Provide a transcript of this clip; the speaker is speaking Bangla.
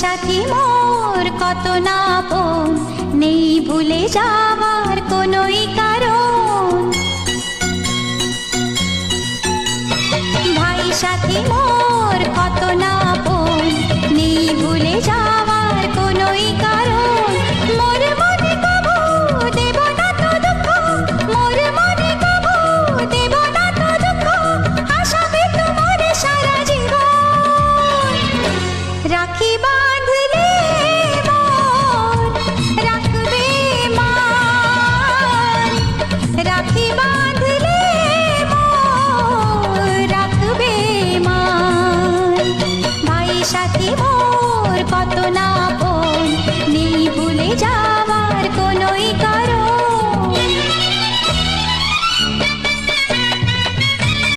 সাথী মোর কত না আপন, নেই ভুলে যাওয়ার কোনোই কারণ। ভাই সাথী মোর